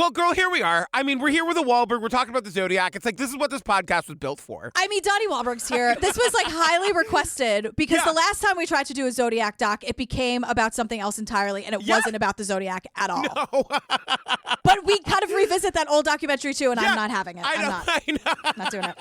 Well, girl, here we are. I mean, we're here with a Wahlberg. We're talking about the Zodiac. It's like, this is what this podcast was built for. I mean, Donnie Wahlberg's here. This was like highly requested because the last time we tried to do a Zodiac doc, it became about something else entirely, and it wasn't about the Zodiac at all. No. But we kind of revisit that old documentary too, and I'm not having it. I know. I'm not doing it.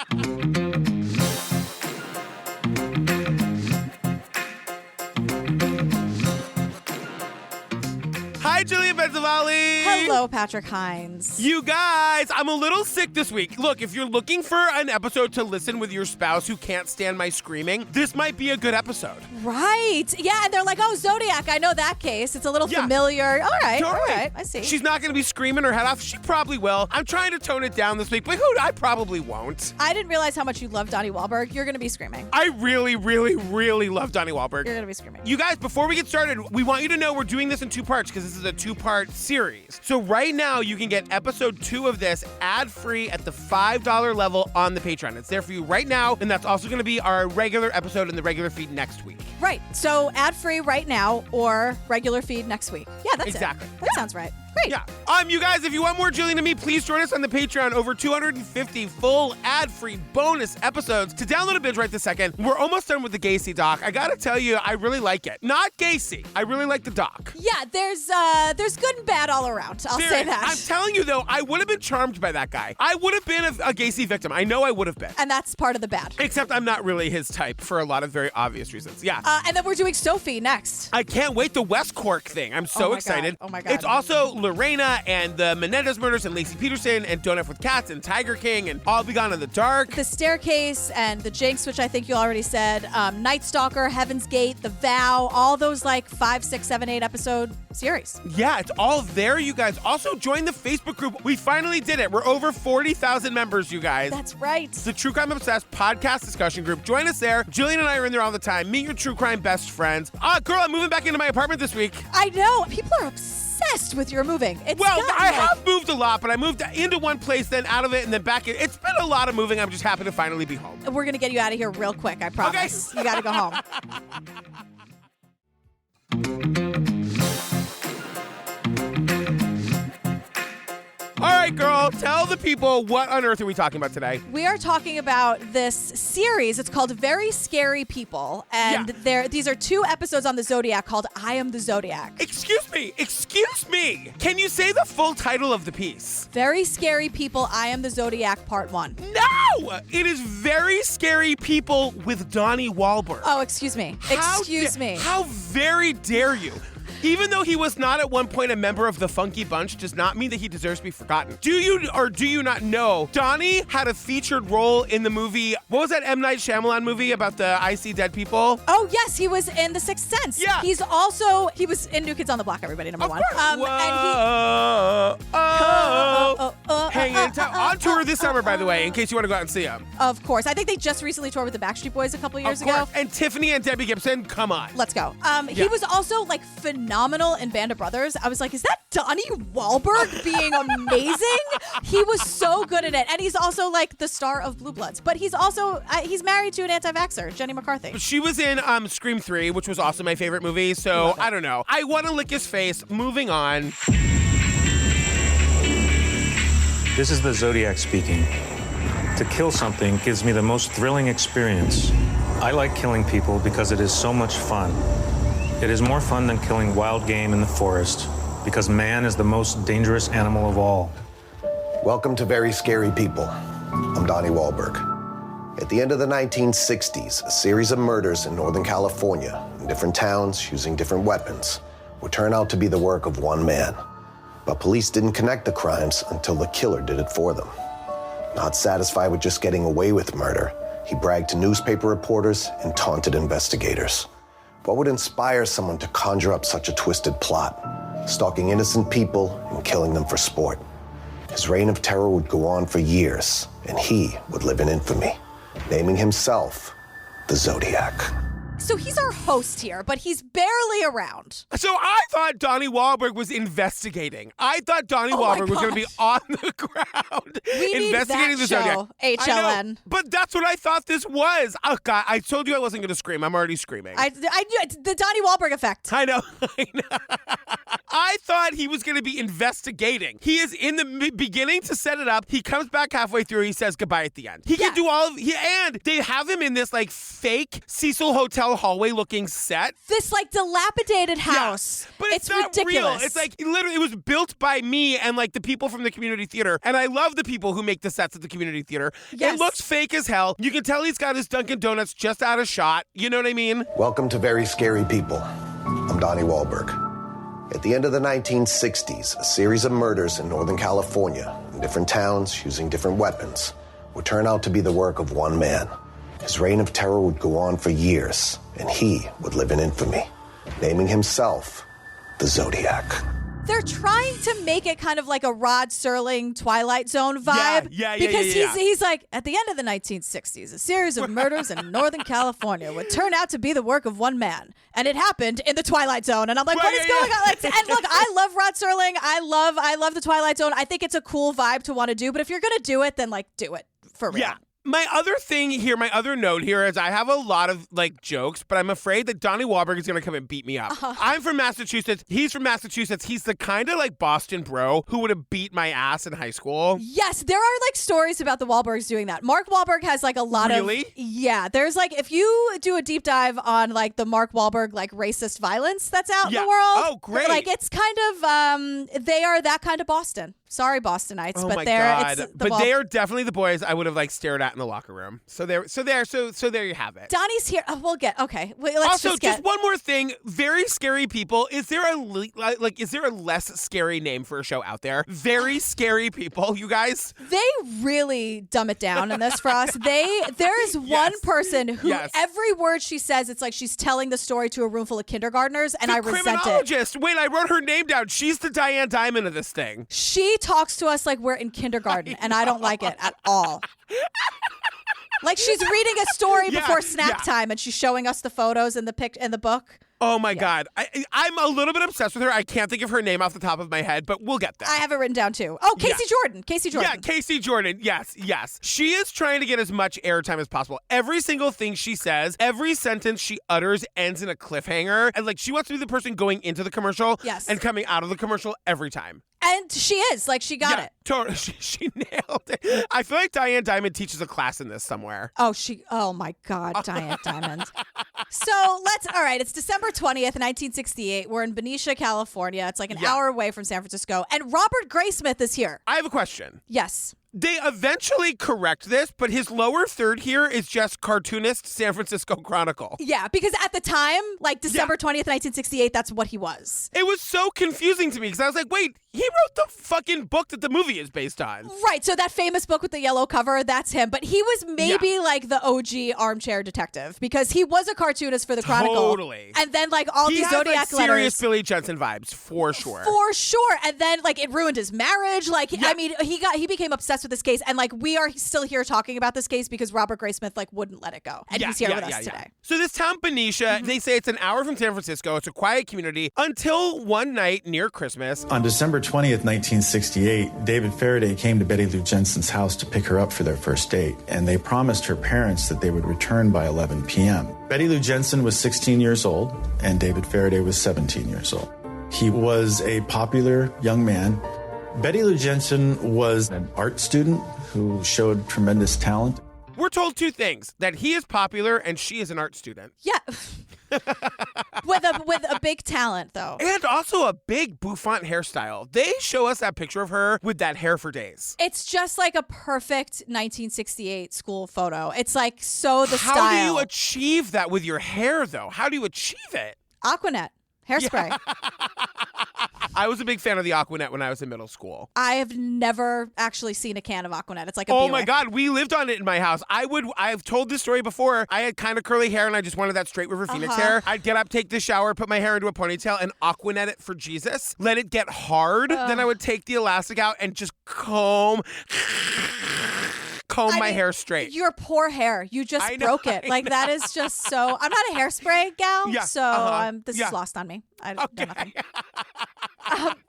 Hi, Gillian Benzavali. Hello, Patrick Hines. You guys, I'm a little sick this week. Look, if you're looking for an episode to listen with your spouse who can't stand my screaming, this might be a good episode. Right. Yeah, and they're like, oh, Zodiac, I know that case. It's a little familiar. All right, totally. all right, I see. She's not going to be screaming her head off. She probably will. I'm trying to tone it down this week, but I probably won't. I didn't realize how much you love Donnie Wahlberg. You're going to be screaming. I really, really, really love Donnie Wahlberg. You're going to be screaming. You guys, before we get started, we want you to know we're doing this in two parts because this is a two-part series. So right now, you can get episode 2 of this ad-free at the $5 level on the Patreon. It's there for you right now, and that's also going to be our regular episode in the regular feed next week. Right. So ad-free right now or regular feed next week. Yeah, that's exactly. That sounds right. Great. Yeah. You guys, if you want more Gillian and me, please join us on the Patreon. Over 250 full ad-free bonus episodes to download a binge right this second. We're almost done with the Gacy doc. I gotta tell you, I really like it. Not Gacy. I really like the doc. Yeah, there's good and bad all around. I'll say that. I'm telling you though, I would have been charmed by that guy. I would have been a Gacy victim. I know I would have been. And that's part of the bad. Except I'm not really his type for a lot of very obvious reasons. Yeah. And then we're doing Sophie next. I can't wait, the West Cork thing. I'm so excited. God. Oh my God. It's also Lorena and the Menendez murders and Lacey Peterson and Don't F with Cats and Tiger King and All Be Gone in the Dark. The Staircase and The Jinx, which I think you already said. Night Stalker, Heaven's Gate, The Vow, all those like 5, 6, 7, 8 episode series. Yeah, it's all there, you guys. Also, join the Facebook group. We finally did it. We're over 40,000 members, you guys. That's right. It's the True Crime Obsessed podcast discussion group. Join us there. Jillian and I are in there all the time. Meet your true crime best friends. Girl, I'm moving back into my apartment this week. I know. People are obsessed with your moving. I have moved a lot, but I moved into one place, then out of it, and then back in. It's been a lot of moving. I'm just happy to finally be home. We're going to get you out of here real quick, I promise. Okay. You got to go home. All right, girl, tell the people what on earth are we talking about today? We are talking about this series. It's called Very Scary People. And these are 2 episodes on the Zodiac called I Am the Zodiac. Excuse me. Can you say the full title of the piece? Very Scary People, I Am the Zodiac, Part 1. No! It is Very Scary People with Donnie Wahlberg. Oh, excuse me. Excuse me. How very dare you? Even though he was not at one point a member of the Funky Bunch does not mean that he deserves to be forgotten. Do you or do you not know Donnie had a featured role in the movie, what was that M. Night Shyamalan movie about the I See Dead People? Oh, yes, he was in The Sixth Sense. Yeah. He was in New Kids on the Block, everybody, number 1. Hanging on tour this summer, by the way, in case you want to go out and see him. Of course. I think they just recently toured with the Backstreet Boys a couple years ago. And Tiffany and Debbie Gibson, come on. Let's go. He was also like phenomenal in Band of Brothers. I was like, is that Donnie Wahlberg being amazing? He was so good in it. And he's also like the star of Blue Bloods. But he's also, he's married to an anti-vaxxer, Jenny McCarthy. She was in Scream 3, which was also my favorite movie. So I don't know. I want to lick his face. Moving on. This is the Zodiac speaking. To kill something gives me the most thrilling experience. I like killing people because it is so much fun. It is more fun than killing wild game in the forest because man is the most dangerous animal of all. Welcome to Very Scary People. I'm Donnie Wahlberg. At the end of the 1960s, a series of murders in Northern California, in different towns using different weapons, would turn out to be the work of one man. But police didn't connect the crimes until the killer did it for them. Not satisfied with just getting away with murder, he bragged to newspaper reporters and taunted investigators. What would inspire someone to conjure up such a twisted plot, stalking innocent people and killing them for sport? His reign of terror would go on for years, and he would live in infamy, naming himself the Zodiac. So he's our host here, but he's barely around. So I thought Donnie Wahlberg was investigating. I thought Donnie Wahlberg was going to be on the ground investigating the Zodiac. HLN. I know, but that's what I thought this was. Oh, God, I told you I wasn't going to scream. I'm already screaming. I knew it's the Donnie Wahlberg effect. I know. I thought he was going to be investigating. He is in the beginning to set it up. He comes back halfway through. He says goodbye at the end. He can do all of and they have him in this like fake Cecil Hotel hallway looking set. This like dilapidated house. Yeah, but it's not ridiculous. real. It's like literally it was built by me and like the people from the community theater. And I love the people who make the sets at the community theater. Yes. It looks fake as hell. You can tell he's got his Dunkin' Donuts just out of shot. You know what I mean? Welcome to Very Scary People. I'm Donnie Wahlberg. At the end of the 1960s, a series of murders in Northern California, in different towns using different weapons, would turn out to be the work of one man. His reign of terror would go on for years, and he would live in infamy, naming himself the Zodiac. They're trying to make it kind of like a Rod Serling Twilight Zone vibe. Because he's like, at the end of the 1960s, a series of murders in Northern California would turn out to be the work of one man. And it happened in the Twilight Zone. And I'm like, what is going on? Like, and look, I love Rod Serling. I love the Twilight Zone. I think it's a cool vibe to want to do. But if you're going to do it, then like do it for real. Yeah. My other note here is I have a lot of like jokes, but I'm afraid that Donnie Wahlberg is going to come and beat me up. I'm from Massachusetts. He's from Massachusetts. He's the kind of like Boston bro who would have beat my ass in high school. Yes, there are like stories about the Wahlbergs doing that. Mark Wahlberg has like a lot of. Really? Yeah, there's like if you do a deep dive on like the Mark Wahlberg like racist violence that's out in the world. Oh, great. Like it's kind of they are that kind of Boston. Sorry, Bostonites, Oh but my they're God. They are definitely the boys I would have like stared at in the locker room. So there you have it. Donnie's here. Oh, we'll get okay. Wait, let's also, just one more thing. Very Scary People. Is there a less scary name for a show out there? Very Scary People, you guys. They really dumb it down in this for us. There is one person who every word she says, it's like she's telling the story to a room full of kindergartners, and I resent it. Criminologist. Wait, I wrote her name down. She's the Diane Dimond of this thing. She talks to us like we're in kindergarten, and I don't like it at all. Like she's reading a story before snack time, and she's showing us the photos in the book. Oh my God. I'm a little bit obsessed with her. I can't think of her name off the top of my head, but we'll get there. I have it written down too. Oh, Casey Jordan. Casey Jordan. Yeah, Casey Jordan. Yes. She is trying to get as much airtime as possible. Every single thing she says, every sentence she utters ends in a cliffhanger. And like she wants to be the person going into the commercial and coming out of the commercial every time. And she is. Like, she got it. Totally. She nailed it. I feel like Diane Dimond teaches a class in this somewhere. Oh my God, Diane Dimond. So all right, it's December 20th, 1968. We're in Benicia, California. It's like an hour away from San Francisco. And Robert Graysmith is here. I have a question. Yes. They eventually correct this, but his lower third here is just cartoonist San Francisco Chronicle. Yeah, because at the time, like December 20th, 1968, that's what he was. It was so confusing to me because I was like, wait, he wrote the fucking book that the movie is based on. Right, so that famous book with the yellow cover, that's him. But he was maybe like the OG armchair detective because he was a cartoonist for the Chronicle. Totally. And then like all these Zodiac like letters. Serious Billy Jensen vibes, for sure. For sure. And then like it ruined his marriage. Like, I mean, he became obsessed with this case, and like we are still here talking about this case because Robert Graysmith like wouldn't let it go, and he's here with us today. So this town Benicia, they say it's an hour from San Francisco. It's a quiet community until one night near Christmas. On December 20th, 1968, David Faraday came to Betty Lou Jensen's house to pick her up for their first date, and they promised her parents that they would return by 11 p.m. Betty Lou Jensen was 16 years old, and David Faraday was 17 years old. He was a popular young man. Betty Lou Jensen was an art student who showed tremendous talent. We're told two things, that he is popular and she is an art student. Yeah. with a big talent, though. And also a big bouffant hairstyle. They show us that picture of her with that hair for days. It's just like a perfect 1968 school photo. It's like so the style. How do you achieve that with your hair, though? How do you achieve it? Aquanet. Hairspray. I was a big fan of the Aquanet when I was in middle school. I have never actually seen a can of Aquanet. It's like a Oh Buick. my God, we lived on it in my house. I've told this story before. I had kind of curly hair and I just wanted that straight River Phoenix hair. I'd get up, take the shower, put my hair into a ponytail and Aquanet it for Jesus. Let it get hard. Then I would take the elastic out and just comb comb my hair straight. Your poor hair. You just broke it. Like, that is just so... I'm not a hairspray gal, so this is lost on me. I know nothing.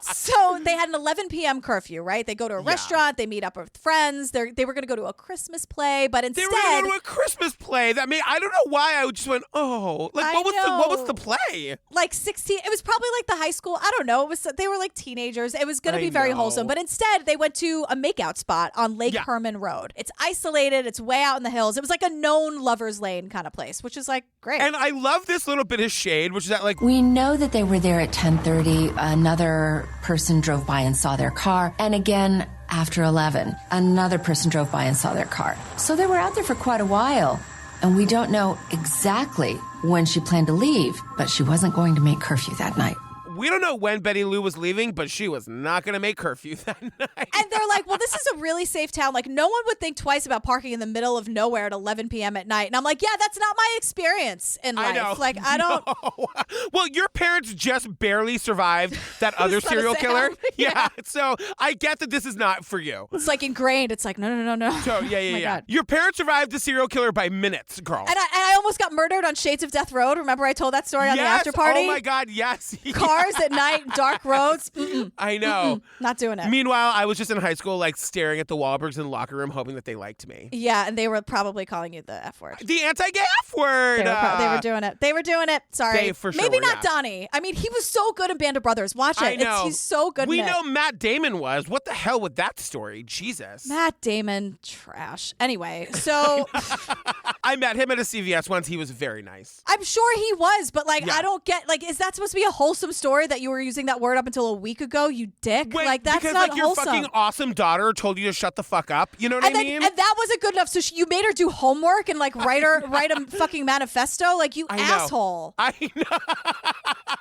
So they had an 11 p.m. curfew, right? They go to a restaurant. They meet up with friends. They were going to go to a Christmas play, but instead... They were going to go to a Christmas play. I mean, I don't know why I just went, what was the play? Like 16... It was probably like the high school... I don't know. They were like teenagers. It was going to be very wholesome. But instead, they went to a makeout spot on Lake Herman Road. It's isolated. It's way out in the hills. It was like a known lover's lane kind of place, which is like great. And I love this little bit of shade, which is that like... We know that they were there at 10:30. Another person drove by and saw their car. And again, after 11, another person drove by and saw their car. So they were out there for quite a while. And we don't know exactly when she planned to leave, but she wasn't going to make curfew that night. We don't know when Betty Lou was leaving, but she was not going to make curfew that night. And they're like, well, this is a really safe town. Like, no one would think twice about parking in the middle of nowhere at 11 p.m. at night. And I'm like, yeah, that's not my experience in life. I know. Like, I don't... No. Well, your parents just barely survived that other serial killer. Yeah. So I get that this is not for you. It's like ingrained. It's like, no. So, yeah. God. Your parents survived the serial killer by minutes, girl. And I almost got murdered on Shades of Death Road. Remember I told that story on the after party? Oh, my God, yes. Cars at night, dark roads. I know. Not doing it. Meanwhile, I was just in high school, like, staring at the Wahlbergs in the locker room, hoping that they liked me. Yeah, and they were probably calling you the F word. The anti-gay F word. They were doing it. They were doing it. Sorry. They for sure Maybe were, not Donnie. I mean, he was so good in Band of Brothers. Watch it. I know. He's so good in it. We know Matt Damon was. What the hell with that story? Jesus. Matt Damon, trash. Anyway, so... I met him at a CVS once. He was very nice. I'm sure he was, but like, I don't get, like, is that supposed to be a wholesome story that you were using that word up until a week ago, you dick? Wait, like, that's because, not like, your wholesome. fucking awesome daughter told you to shut the fuck up. You know what I mean? And that wasn't good enough. So you made her do homework and like write a fucking manifesto. Like, you asshole. I know.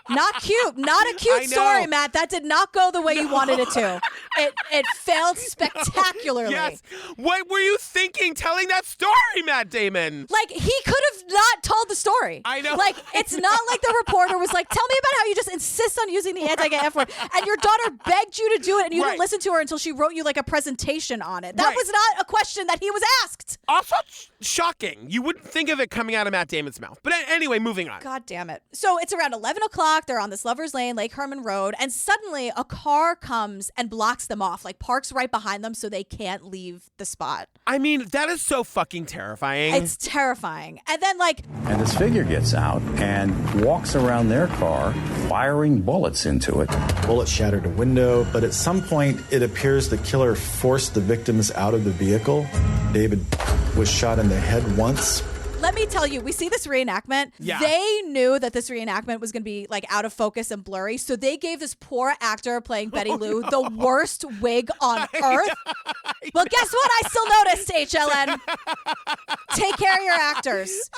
Not cute. Not a cute story, Matt. That did not go the way you wanted it to. It failed spectacularly. Yes. What were you thinking telling that story, Matt Damon? Like, he could have not told the story. I know. Like, it's not like the reporter was like, tell me about how you just insist on using the anti-gay F word. And your daughter begged you to do it, and you didn't listen to her until she wrote you like a presentation on it. That was not a question that he was asked. Also shocking. You wouldn't think of it coming out of Matt Damon's mouth. But anyway, moving on. God damn it. So it's around 11 o'clock. They're on this lover's lane, Lake Herman Road, and suddenly a car comes and blocks them off, like parks right behind them so they can't leave the spot. I mean, that is so fucking terrifying. It's terrifying. And then And this figure gets out and walks around their car, firing bullets into it. Bullets shattered a window, but at some point it appears the killer forced the victims out of the vehicle. David was shot in the head once. Let me tell you, we see this reenactment. Yeah. They knew that this reenactment was going to be like out of focus and blurry, so they gave this poor actor playing Betty Lou the worst wig on earth. Well, guess what? I still noticed, HLN. Take care of your actors.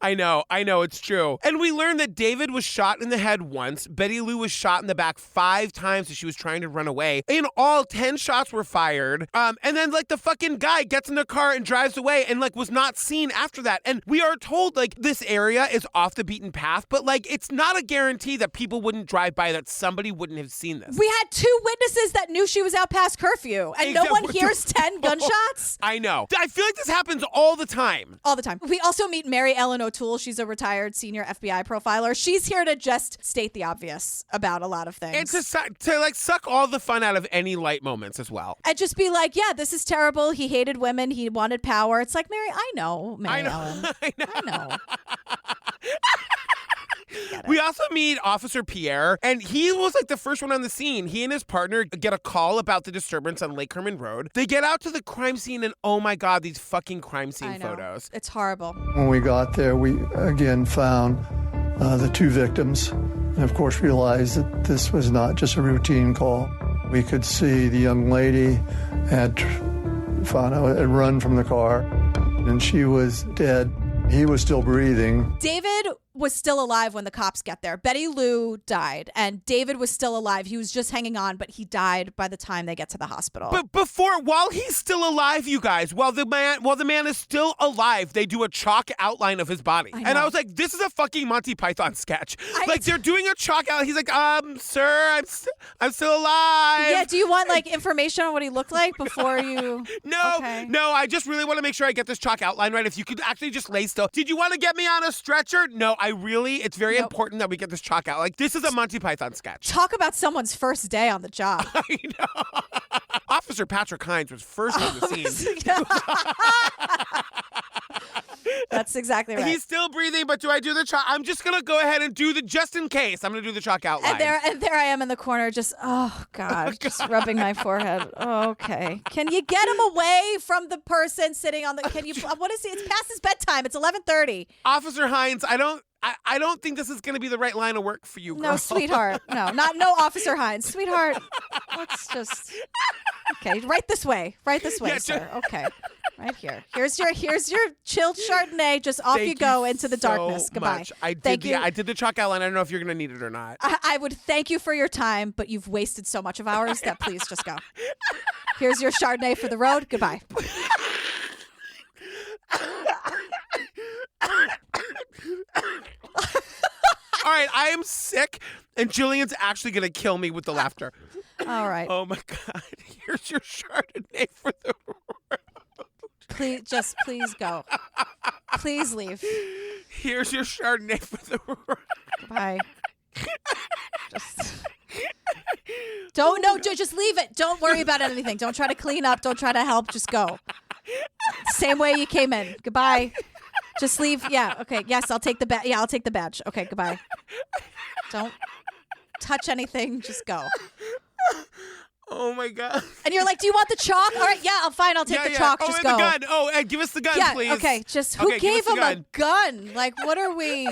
I know, it's true. And we learned that David was shot in the head once. Betty Lou was shot in the back 5 times as she was trying to run away. In all, 10 shots were fired. And then, like, the fucking guy gets in the car and drives away and, like, was not seen after that. And we are told, like, this area is off the beaten path, but, like, it's not a guarantee that people wouldn't drive by, that somebody wouldn't have seen this. We had 2 witnesses that knew she was out past curfew, and no one hears 10 gunshots. I know. I feel like this happens all the time. All the time. We also meet Mary Ellen O'Toole. She's a retired senior FBI profiler. She's here to just state the obvious about a lot of things. And to like suck all the fun out of any light moments as well. And just be like, yeah, this is terrible. He hated women. He wanted power. It's like, Mary, I know, Mary Ellen. I know. We also meet Officer Pierre, and he was like the first one on the scene. He and his partner get a call about the disturbance on Lake Herman Road. They get out to the crime scene, and oh my God, these fucking crime scene photos. It's horrible. When we got there, we again found the 2 victims, and of course realized that this was not just a routine call. We could see the young lady had run from the car, and she was dead. He was still breathing. David was still alive when the cops get there. Betty Lou died, and David was still alive. He was just hanging on, but he died by the time they get to the hospital. But while he's still alive, you guys, while the man is still alive, they do a chalk outline of his body. And I was like, this is a fucking Monty Python sketch. They're doing a chalk outline. He's like, sir, I'm still alive. Yeah, do you want like information on what he looked like before you? No, okay. no, I just really want to make sure I get this chalk outline right. If you could actually just lay still. Did you want to get me on a stretcher? No, it's very important that we get this chalk out. Like, this is a Monty Python sketch. Talk about someone's first day on the job. I know. Officer Patrick Hines was first on the scene. That's exactly right. He's still breathing, but do I do the chalk? I'm just going to go ahead and do just in case. I'm going to do the chalk outline. And there I am in the corner just, oh, God, just rubbing my forehead. Oh, okay. Can you get him away from the person sitting on what is it? It's past his bedtime. It's 11:30. Officer Hines, I don't think this is going to be the right line of work for you, girl. No, sweetheart. No Officer Hines. Sweetheart, let's just, okay, right this way, Yeah, sir. Okay, right here. Here's your chilled Chardonnay. Just off you go into the darkness. Goodbye. Much. I did the chalk outline. I don't know if you're going to need it or not. I would thank you for your time, but you've wasted so much of ours that please just go. Here's your Chardonnay for the road. Goodbye. All right, I am sick, and Gillian's actually going to kill me with the laughter. All right. Oh, my God. Here's your Chardonnay for the road. Please go. Please leave. Here's your Chardonnay for the road. Bye. Just leave it. Don't worry about anything. Don't try to clean up. Don't try to help. Just go. Same way you came in. Goodbye. Just leave. Yeah. Okay. Yes, I'll take the badge. Yeah, I'll take the badge. Okay. Goodbye. Don't touch anything. Just go. Oh my God. And you're like, do you want the chalk? All right. Yeah. Fine. I'll take the chalk. Oh, Just and go. the gun. Oh, hey, give us the gun, please. Okay. Who gave him a gun? Like, what are we?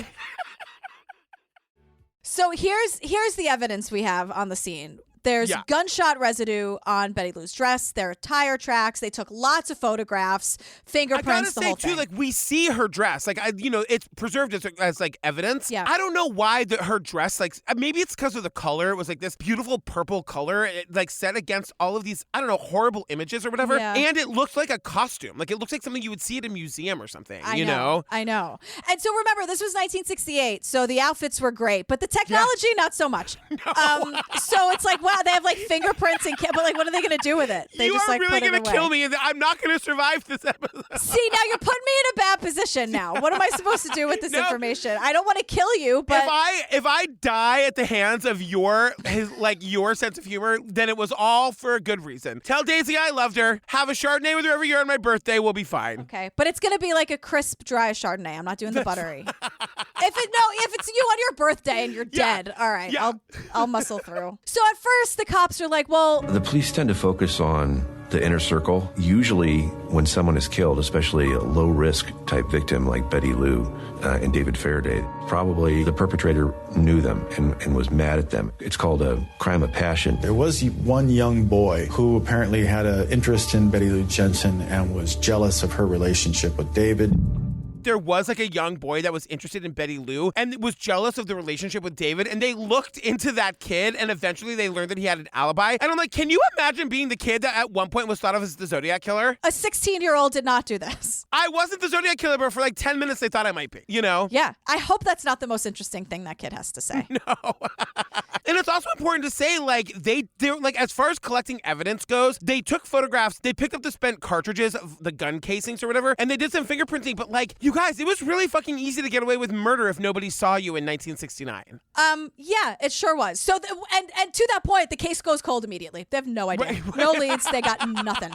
So here's the evidence we have on the scene. There's gunshot residue on Betty Lou's dress. There are tire tracks. They took lots of photographs, fingerprints, the whole thing. I gotta say, too, like, we see her dress. Like, it's preserved as like, evidence. Yeah. I don't know why her dress, like, maybe it's because of the color. It was, like, this beautiful purple color, like, set against all of these, I don't know, horrible images or whatever. Yeah. And it looks like a costume. Like, it looks like something you would see at a museum or something, I know. And so remember, this was 1968, so the outfits were great, but the technology, not so much. No. So it's like, wow, they have like fingerprints but like, what are they going to do with it? They you just are like really going to kill me, and I'm not going to survive this episode. See, now you're putting me in a bad position now. What am I supposed to do with this information? I don't want to kill you, but if I die at the hands of your sense of humor, then it was all for a good reason. Tell Daisy I loved her. Have a Chardonnay with her every year on my birthday. We'll be fine. Okay, but it's going to be like a crisp, dry Chardonnay. I'm not doing the buttery. If it's you on your birthday and you're dead, all right, I'll muscle through. So at first the cops are like, well, the police tend to focus on the inner circle. Usually when someone is killed, especially a low-risk type victim like Betty Lou and David Faraday, probably the perpetrator knew them and was mad at them. It's called a crime of passion. There was one young boy who apparently had an interest in Betty Lou Jensen and was jealous of her relationship with David. There was like a young boy that was interested in Betty Lou and was jealous of the relationship with David, and they looked into that kid, and eventually they learned that he had an alibi. And I'm like, can you imagine being the kid that at one point was thought of as the Zodiac Killer? A 16-year-old did not do this. I wasn't the Zodiac Killer, but for like 10 minutes they thought I might be, you know? Yeah. I hope that's not the most interesting thing that kid has to say. No. And it's also important to say, like, they're like, as far as collecting evidence goes, they took photographs, they picked up the spent cartridges of the gun casings or whatever, and they did some fingerprinting, but like, you guys, it was really fucking easy to get away with murder if nobody saw you in 1969. Yeah, it sure was. So, and to that point, the case goes cold immediately. They have no idea. Right. No leads. They got nothing.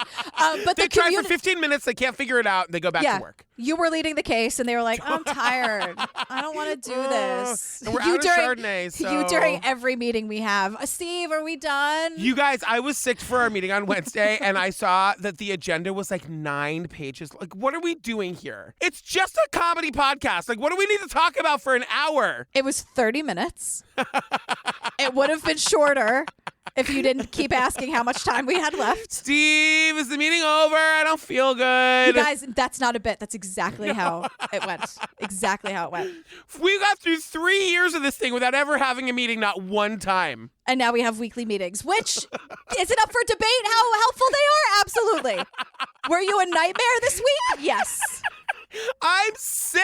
But they tried for 15 minutes. They can't figure it out. They go back to work. You were leading the case, and they were like, I'm tired. I don't want to do this. And we're out of Chardonnay, so... You during every meeting we have. Steve, are we done? You guys, I was sick for our meeting on Wednesday, and I saw that the agenda was like 9 pages. Like, what are we doing here? It's just a comedy podcast. Like, what do we need to talk about for an hour? It was 30 minutes. It would have been shorter. if you didn't keep asking how much time we had left. Steve, is the meeting over? I don't feel good. You guys, that's not a bit. That's exactly how it went. Exactly how it went. We got through 3 years of this thing without ever having a meeting, not one time. And now we have weekly meetings, which is it up for debate how helpful they are? Absolutely. Were you a nightmare this week? Yes. I'm sick.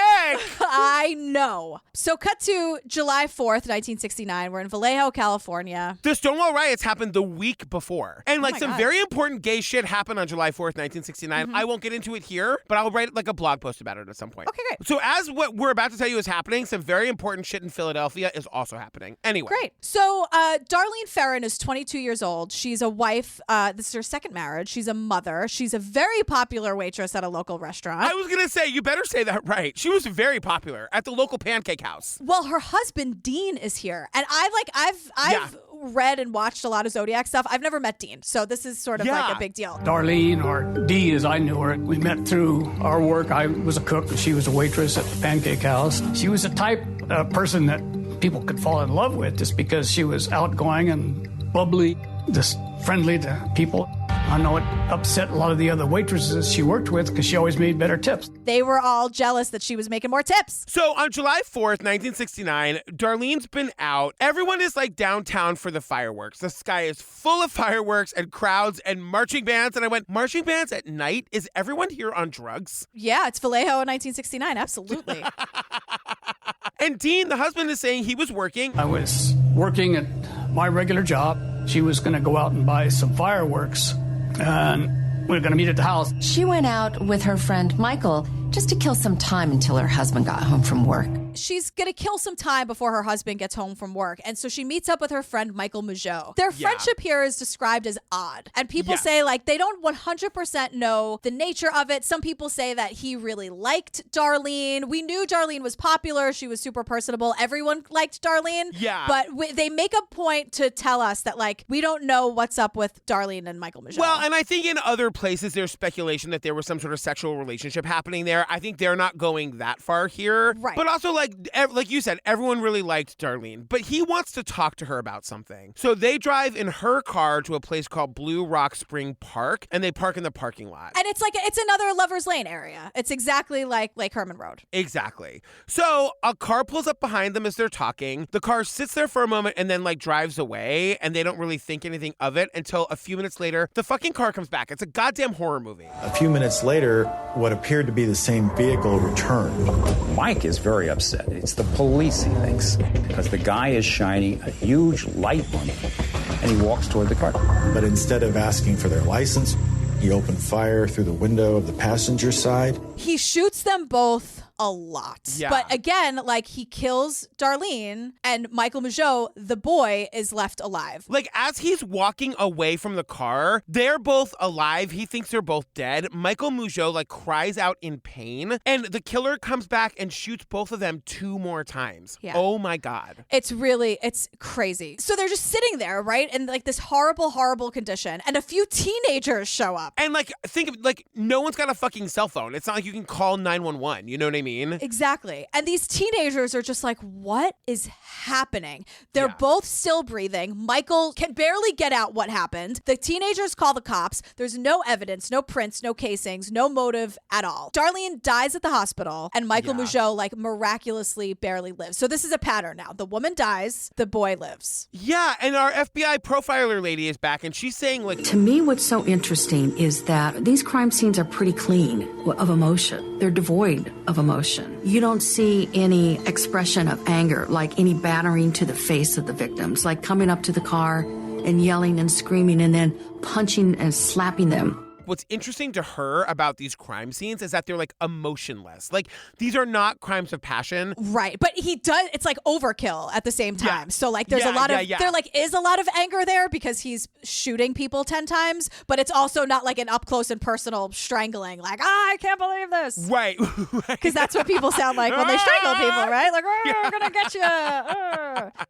I know. So cut to July 4th, 1969. We're in Vallejo, California. The Stonewall riots happened the week before. And like my some God. very important gay shit happened on July 4th, 1969. I won't get into it here, but I'll write like a blog post about it at some point. Okay, great. So as what we're about to tell you is happening, some very important shit in Philadelphia is also happening. Anyway. Great. So Darlene Ferrin is 22 years old. She's a wife. This is her second marriage. She's a mother. She's a very popular waitress at a local restaurant. I was going to say, you better say that right. She was very popular at the local pancake house. Well, her husband Dean is here, and I've read and watched a lot of Zodiac stuff. I've never met Dean, so this is sort of like a big deal. Darlene, or Dee as I knew her, we met through our work. I was a cook, and she was a waitress at the pancake house. She was a type of person that people could fall in love with just because she was outgoing and bubbly, just friendly to people. I know it upset a lot of the other waitresses she worked with because she always made better tips. They were all jealous that she was making more tips. So on July 4th, 1969, Darlene's been out. Everyone is like downtown for the fireworks. The sky is full of fireworks and crowds and marching bands. And I went, marching bands at night? Is everyone here on drugs? Yeah, it's Vallejo in 1969. Absolutely. And Dean, the husband, is saying he was working. I was working at my regular job. She was going to go out and buy some fireworks. And we were going to meet at the house. She went out with her friend Michael just to kill some time until her husband got home from work. She's going to kill some time before her husband gets home from work. And so she meets up with her friend Michael Mougeot. Their friendship here is described as odd. And people say like they don't 100% know the nature of it. Some people say that he really liked Darlene. We knew Darlene was popular. She was super personable. Everyone liked Darlene. Yeah. But they make a point to tell us that like we don't know what's up with Darlene and Michael Mougeot. Well, and I think in other places there's speculation that there was some sort of sexual relationship happening there. I think they're not going that far here. Right. But also like you said, everyone really liked Darlene, but he wants to talk to her about something. So they drive in her car to a place called Blue Rock Spring Park, and they park in the parking lot. And it's another Lover's Lane area. It's exactly like Lake Herman Road. Exactly. So a car pulls up behind them as they're talking. The car sits there for a moment and then like drives away, and they don't really think anything of it until a few minutes later, the fucking car comes back. It's a goddamn horror movie. A few minutes later, what appeared to be the same vehicle returned. Mike is very upset. It's the police, he thinks, because the guy is shining a huge light on him, and he walks toward the car. But instead of asking for their license, he opened fire through the window of the passenger side. He shoots them both a lot. Yeah. But again, like he kills Darlene and Michael Mougeot, the boy, is left alive. Like as he's walking away from the car, they're both alive. He thinks they're both dead. Michael Mougeot like cries out in pain, and the killer comes back and shoots both of them 2 more times. Yeah. Oh my God. It's crazy. So they're just sitting there, right? In like this horrible, horrible condition. And a few teenagers show up. And like, think of like, no one's got a fucking cell phone. It's not like you can call 911. You know what I mean? Exactly. And these teenagers are just like, what is happening? They're both still breathing. Michael can barely get out what happened. The teenagers call the cops. There's no evidence, no prints, no casings, no motive at all. Darlene dies at the hospital, and Michael Mougeot like miraculously barely lives. So this is a pattern now. The woman dies, the boy lives. Yeah, and our FBI profiler lady is back, and she's saying like, to me, what's so interesting is that these crime scenes are pretty clean of emotion. They're devoid of emotion. You don't see any expression of anger, like any battering to the face of the victims, like coming up to the car and yelling and screaming and then punching and slapping them. what's interesting to her about these crime scenes is that they're like emotionless. Like these are not crimes of passion. Right. But he does, it's like overkill at the same time. Yeah. So like there's a lot of, there like is a lot of anger there because he's shooting people 10 times, but it's also not like an up close and personal strangling. Like, I can't believe this. Right. Because that's what people sound like when they strangle people, right? Like, we're going to get you.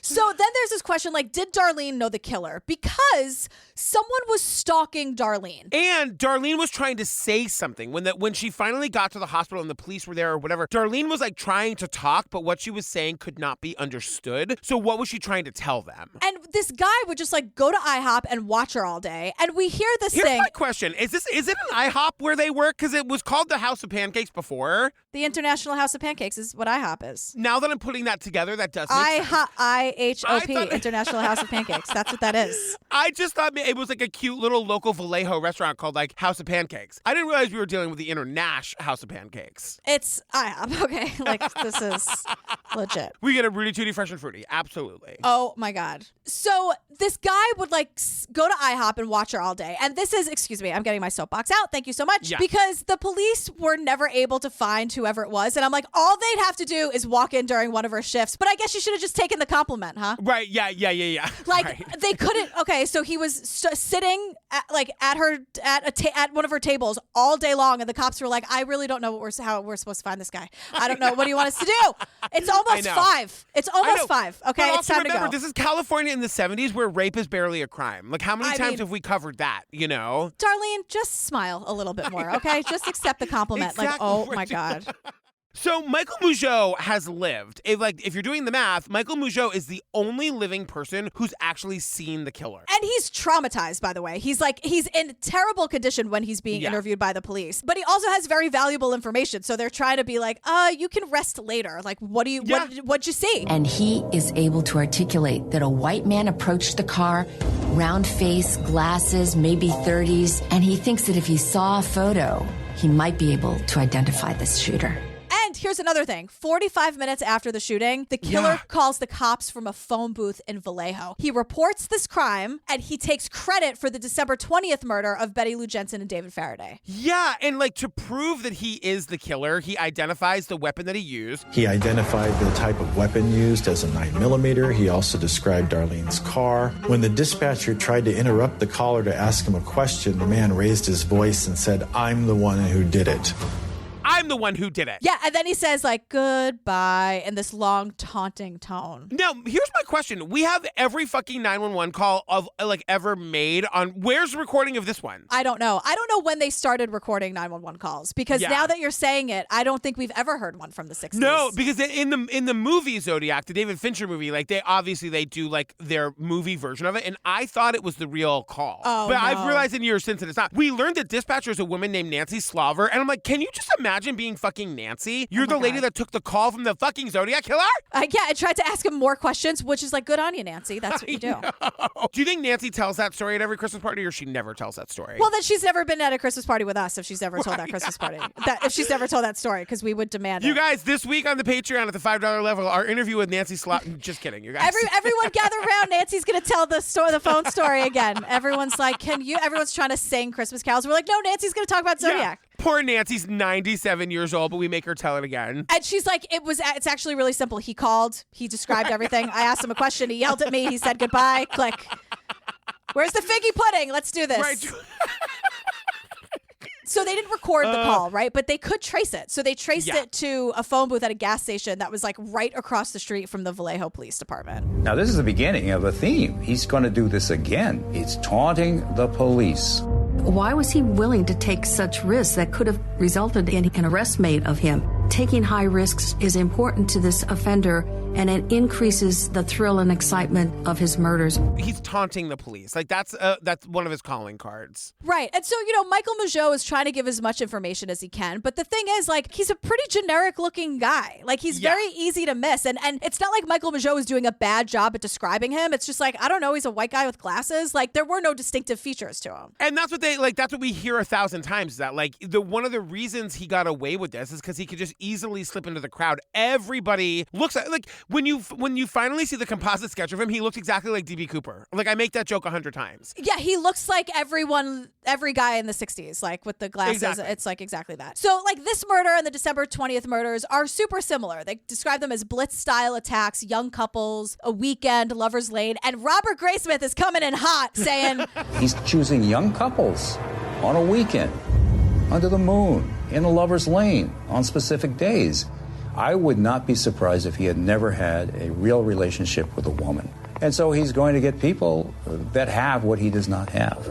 So then there's this question like, did Darlene know the killer? Because someone was stalking Darlene. And Darlene was trying to say something when she finally got to the hospital and the police were there or whatever. Darlene was like trying to talk, but what she was saying could not be understood. So what was she trying to tell them? And this guy would just like go to IHOP and watch her all day. And we hear this Here's thing. my question. Is it an IHOP where they work? Because it was called the House of Pancakes before. The International House of Pancakes is what IHOP is. Now that I'm putting that together, that does make sense. IHOP, International House of Pancakes. That's what that is. I just thought it was like a cute little local Vallejo restaurant called like House of Pancakes. I didn't realize we were dealing with the International House of Pancakes. It's IHOP, okay? Like, this is legit. We get a Rudy Tooty Fresh and Fruity. Absolutely. Oh, my God. So this guy would like go to IHOP and watch her all day. And this is, excuse me, I'm getting my soapbox out. Thank you so much. Yeah. Because the police were never able to find whoever it was. And I'm like, all they'd have to do is walk in during one of her shifts. But I guess you should have just taken the compliment, huh? Right. Yeah. Like, right. They couldn't. Okay, so he was sitting at one of her tables all day long, and the cops were like, "I really don't know how we're supposed to find this guy. I don't know. What do you want us to do?" It's almost 5. It's almost 5. Okay, but it's time remember, to go. This is California in the 70s, where rape is barely a crime. Like, how many times have we covered that? You know, Darlene, just smile a little bit more, okay? Just accept the compliment. Exactly. Like, oh my God. So Michael Mougeot has lived. If you're doing the math, Michael Mougeot is the only living person who's actually seen the killer. And he's traumatized, by the way. He's in terrible condition when he's being interviewed by the police. But he also has very valuable information. So they're trying to be like, you can rest later. Like, what'd you see? And he is able to articulate that a white man approached the car, round face, glasses, maybe 30s, and he thinks that if he saw a photo, he might be able to identify this shooter. And here's another thing. 45 minutes after the shooting, the killer calls the cops from a phone booth in Vallejo. He reports this crime, and he takes credit for the December 20th murder of Betty Lou Jensen and David Faraday. Yeah, and like to prove that he is the killer, he identifies the weapon that he used. He identified the type of weapon used as a 9mm. He also described Darlene's car. When the dispatcher tried to interrupt the caller to ask him a question, the man raised his voice and said, "I'm the one who did it." I'm the one who did it. Yeah, and then he says, like, goodbye in this long, taunting tone. Now, here's my question. We have every fucking 911 call of ever made on. Where's the recording of this one? I don't know. I don't know when they started recording 911 calls, because now that you're saying it, I don't think we've ever heard one from the 60s. No, because in the movie Zodiac, the David Fincher movie, like they do like their movie version of it, and I thought it was the real call. Oh, but no. I've realized in years since that it's not. We learned that dispatcher is a woman named Nancy Slaver, and I'm like, can you just imagine being fucking Nancy? You're the lady that took the call from the fucking Zodiac Killer? I tried to ask him more questions, which is like, good on you, Nancy. That's what you do. Do you think Nancy tells that story at every Christmas party, or she never tells that story? Well, then she's never been at a Christmas party with us if she's ever told that Christmas party. If she's never told that story, because we would demand it. You guys, this week on the Patreon at the $5 level, our interview with Nancy Slaver. Just kidding, you guys. Everyone gather around. Nancy's going to tell the phone story again. Everyone's like, everyone's trying to sing Christmas carols. We're like, no, Nancy's going to talk about Zodiac. Yeah. Poor Nancy's 97 years old, but we make her tell it again. And she's like, it's actually really simple. He called, he described everything. I asked him a question. He yelled at me. He said goodbye. Click. Where's the figgy pudding? Let's do this. Right. So they didn't record the call, right? But they could trace it. So they traced it to a phone booth at a gas station that was like right across the street from the Vallejo Police Department. Now, this is the beginning of a theme. He's going to do this again. It's taunting the police. Why was he willing to take such risks that could have resulted in an arrest made of him? Taking high risks is important to this offender, and it increases the thrill and excitement of his murders. He's taunting the police. Like that's one of his calling cards. Right. And so, Michael Mougeot is trying to give as much information as he can. But the thing is, like, he's a pretty generic looking guy. Like, he's very easy to miss. And it's not like Michael Mougeot is doing a bad job at describing him. It's just like, I don't know, he's a white guy with glasses. Like, there were no distinctive features to him. And that's what that's what we hear 1,000 times, is that like one of the reasons he got away with this is because he could just easily slip into the crowd. Everybody looks like when you finally see the composite sketch of him, he looks exactly like D.B. Cooper. Like, I make that joke 100 times. Yeah, he looks like every guy in the 60s, like with the glasses. Exactly. It's like exactly that. So like this murder and the December 20th murders are super similar. They describe them as blitz-style attacks, young couples, a weekend, lover's lane, and Robert Graysmith is coming in hot saying... He's choosing young couples on a weekend, under the moon, in a lover's lane, on specific days. I would not be surprised if he had never had a real relationship with a woman. And so he's going to get people that have what he does not have.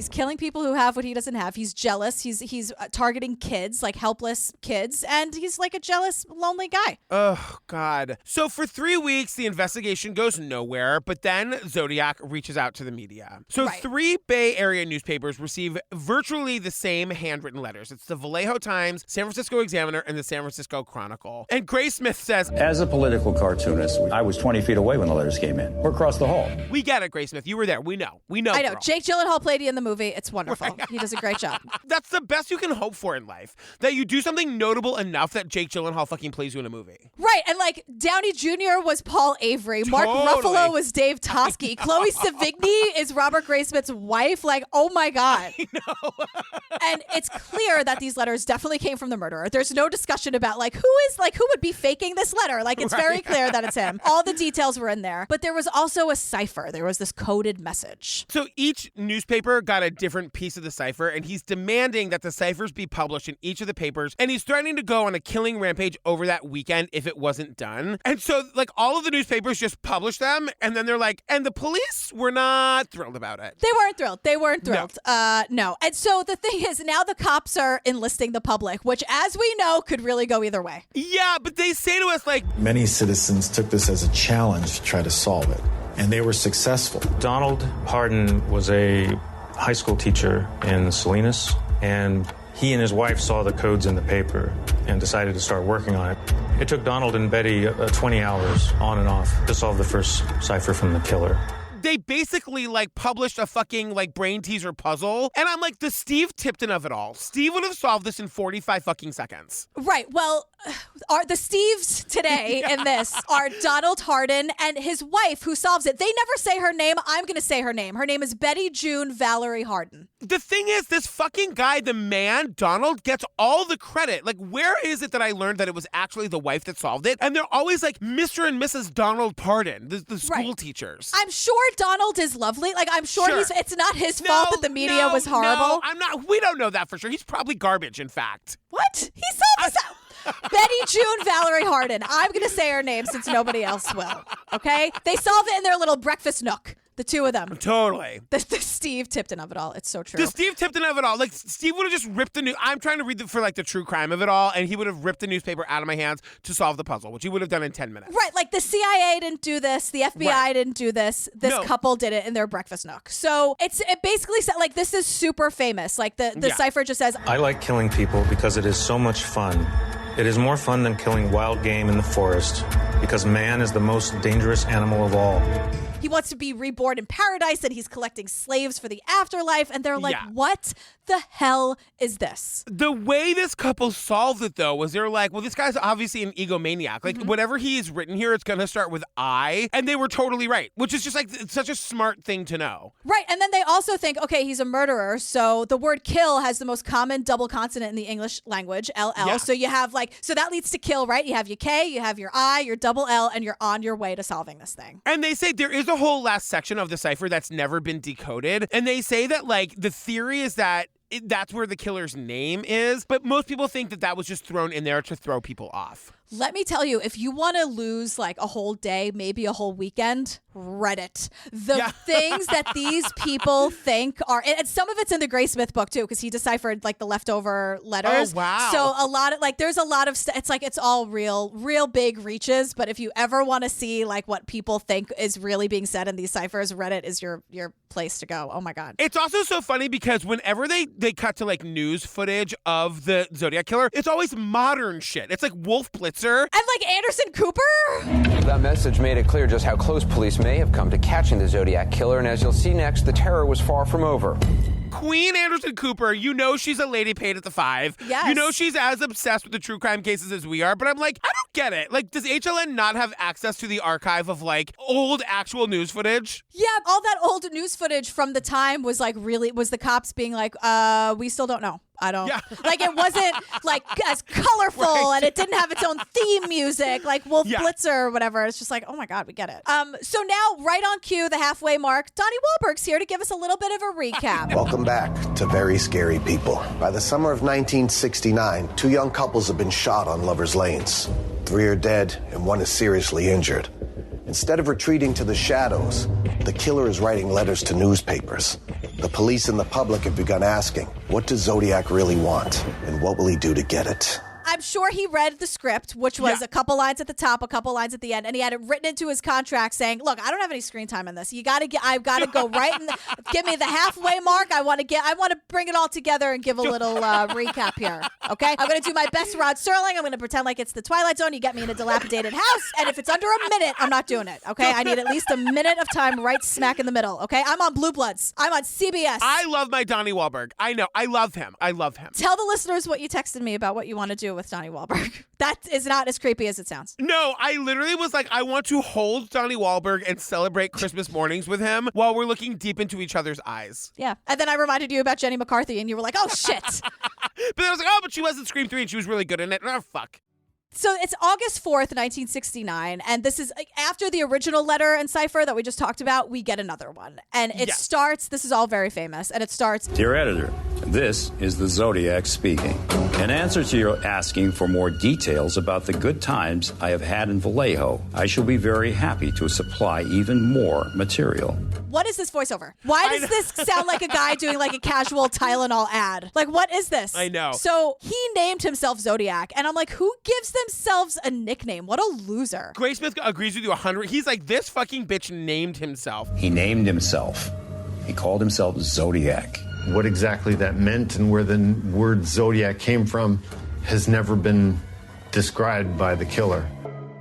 He's killing people who have what he doesn't have. He's jealous. He's targeting kids, like helpless kids, and he's like a jealous, lonely guy. Oh, God. So for 3 weeks, the investigation goes nowhere, but then Zodiac reaches out to the media. So 3 Bay Area newspapers receive virtually the same handwritten letters. It's the Vallejo Times, San Francisco Examiner, and the San Francisco Chronicle. And Grace Smith says, As a political cartoonist, I was 20 feet away when the letters came in. We're across the hall. We get it, Grace Smith. You were there. We know. We know. I know. Girl. Jake Gyllenhaal played you in the movie. It's wonderful. He does a great job. That's the best you can hope for in life. That you do something notable enough that Jake Gyllenhaal fucking plays you in a movie. Right. And like Downey Jr. was Paul Avery. Mark Ruffalo was Dave Toschi. Chloe Sevigny is Robert Graysmith's wife. Like, oh my God. I know. And it's clear that these letters definitely came from the murderer. There's no discussion about like who would be faking this letter. Like it's very clear that it's him. All the details were in there. But there was also a cipher. There was this coded message. So each newspaper got a different piece of the cipher, and he's demanding that the ciphers be published in each of the papers, and he's threatening to go on a killing rampage over that weekend if it wasn't done. And so like all of the newspapers just publish them, and then they're like, and the police were not thrilled about it. They weren't thrilled. No. And so the thing is, now the cops are enlisting the public, which as we know could really go either way. Yeah, but they say to us like, Many citizens took this as a challenge to try to solve it, and they were successful. Donald Hardin was a high school teacher in Salinas, and he and his wife saw the codes in the paper and decided to start working on it. It took Donald and Betty 20 hours on and off to solve the first cipher from the killer. They basically like published a fucking like brain teaser puzzle. And I'm like, the Steve Tipton of it all. Steve would have solved this in 45 fucking seconds. Right. Well, the Steves today in this are Donald Hardin and his wife who solves it. They never say her name. I'm going to say her name. Her name is Betty June Valerie Hardin. The thing is, this fucking guy, the man, Donald, gets all the credit. Like, where is it that I learned that it was actually the wife that solved it? And they're always like Mr. and Mrs. Donald Pardon, the school teachers. I'm sure Donald is lovely. Like, I'm sure it's not his fault that the media was horrible. No, we don't know that for sure. He's probably garbage, in fact. What? He said this out. Betty June Valerie Hardin. I'm going to say her name since nobody else will. Okay? They solve it in their little breakfast nook. The two of them. Totally. The Steve Tipton of it all. It's so true. The Steve Tipton of it all. Like, Steve would have just ripped the I'm trying to read for like the true crime of it all, and he would have ripped the newspaper out of my hands to solve the puzzle, which he would have done in 10 minutes. Right. Like the CIA didn't do this. The FBI didn't do this. This couple did it in their breakfast nook. So it basically said like this is super famous. Like the cipher just says, I like killing people because it is so much fun. It is more fun than killing wild game in the forest because man is the most dangerous animal of all. He wants to be reborn in paradise and he's collecting slaves for the afterlife. And they're like, what the hell is this? The way this couple solved it, though, was they're like, well, this guy's obviously an egomaniac. Like, whatever he's written here, it's going to start with I. And they were totally right, which is just like, it's such a smart thing to know. Right. And then they also think, okay, he's a murderer. So the word kill has the most common double consonant in the English language, LL. Yeah. So you have like, so that leads to kill, right? You have your K, you have your I, your double L, and you're on your way to solving this thing. And they say there is a whole last section of the cipher that's never been decoded. And they say that like the theory is that that's where the killer's name is. But most people think that that was just thrown in there to throw people off. Let me tell you, if you want to lose like a whole day, maybe a whole weekend, Reddit. The things that these people think are, and some of it's in the Graysmith book too, because he deciphered like the leftover letters. Oh, wow. So a lot of like, there's a lot of, it's like, it's all real big reaches. But if you ever want to see like what people think is really being said in these ciphers, Reddit is your place to go. Oh my God. It's also so funny because whenever they cut to like news footage of the Zodiac Killer, it's always modern shit. It's like Wolf Blitzer. And like Anderson Cooper. That message made it clear just how close police may have come to catching the Zodiac Killer. And as you'll see next, the terror was far from over. Queen Anderson Cooper, you know she's a lady paid at the 5. Yes. You know she's as obsessed with the true crime cases as we are, but I'm like, I don't get it. Like, does HLN not have access to the archive of, like, old actual news footage? Yeah, all that old news footage from the time was, like, really, was the cops being like, we still don't know. I don't, like, it wasn't, like, as colorful, and it didn't have its own theme music, like Wolf Blitzer or whatever. It's just like, oh my God, we get it. So now, right on cue, the halfway mark, Donnie Wahlberg's here to give us a little bit of a recap. Welcome back to Very Scary People. By the summer of 1969, 2 young couples have been shot on lovers' lanes. 3 are dead, and 1 is seriously injured. Instead of retreating to the shadows, the killer is writing letters to newspapers. The police and the public have begun asking, what does Zodiac really want? And what will he do to get it? I'm sure he read the script, which was a couple lines at the top, a couple lines at the end, and he had it written into his contract saying, "Look, I don't have any screen time in this. I've got to go right and give me the halfway mark. I want to bring it all together and give a little recap here. Okay, I'm going to do my best, Rod Serling. I'm going to pretend like it's the Twilight Zone. You get me in a dilapidated house, and if it's under a minute, I'm not doing it. Okay, I need at least a minute of time right smack in the middle. Okay, I'm on Blue Bloods. I'm on CBS. I love my Donnie Wahlberg. I know. I love him. Tell the listeners what you texted me about what you want to do with Donnie Wahlberg. That is not as creepy as it sounds. No, I literally was like, I want to hold Donnie Wahlberg and celebrate Christmas mornings with him while we're looking deep into each other's eyes. Yeah. And then I reminded you about Jenny McCarthy, and you were like, oh, shit. But I was like, oh, but she was in Scream 3, and she was really good in it. Oh, fuck. So it's August 4th, 1969, and this is after the original letter and cipher that we just talked about, we get another one. And it starts, this is all very famous, and it starts, Dear editor, this is the Zodiac speaking. In answer to your asking for more details about the good times I have had in Vallejo, I shall be very happy to supply even more material. What is this voiceover? Why does this sound like a guy doing like a casual Tylenol ad? Like, what is this? I know. So he named himself Zodiac, and I'm like, who gives themselves a nickname? What a loser. Graysmith agrees with you 100. He's like, this fucking bitch named himself. He named himself. He called himself Zodiac. What exactly that meant and where the word Zodiac came from has never been described by the killer.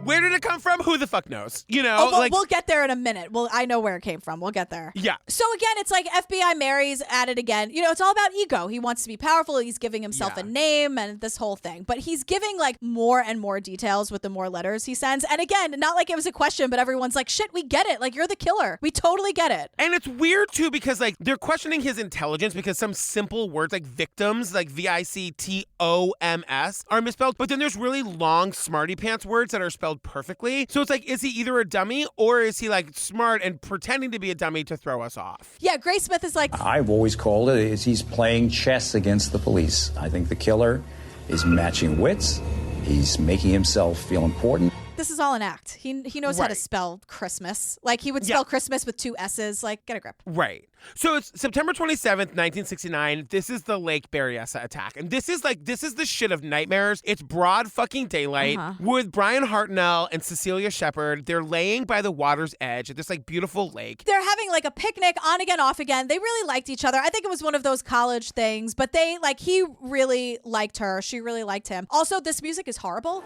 Where did it come from? Who the fuck knows? You know, we'll get there in a minute. Well, I know where it came from. We'll get there. Yeah. So again, it's like FBI Mary's at it again. You know, it's all about ego. He wants to be powerful. He's giving himself a name and this whole thing. But he's giving like more and more details with the more letters he sends. And again, not like it was a question, but everyone's like, shit, we get it. Like, you're the killer. We totally get it. And it's weird too because like they're questioning his intelligence because some simple words like victims, like VICTOMS, are misspelled. But then there's really long smarty pants words that are spelled perfectly. So it's like, is he either a dummy or is he like smart and pretending to be a dummy to throw us off? Yeah, Graysmith is like, I've always called it is he's playing chess against the police. I think the killer is matching wits. He's making himself feel important. this is all an act. He knows how to spell Christmas. Like, he would spell Christmas with 2 S's. Like, get a grip. Right. So it's September 27th, 1969. This is the Lake Berryessa attack. And this is the shit of nightmares. It's broad fucking daylight with Brian Hartnell and Cecilia Shepard. They're laying by the water's edge at this like beautiful lake. They're having like a picnic, on again, off again. They really liked each other. I think it was one of those college things, but he really liked her. She really liked him. Also, this music is horrible.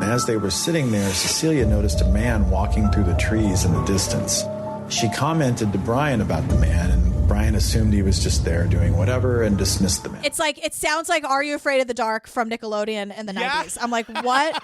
As they were sitting there, Cecilia noticed a man walking through the trees in the distance. She commented to Brian about the man, and Brian assumed he was just there doing whatever and dismissed the man. It's like, it sounds like Are You Afraid of the Dark from Nickelodeon in the 90s. I'm like, what?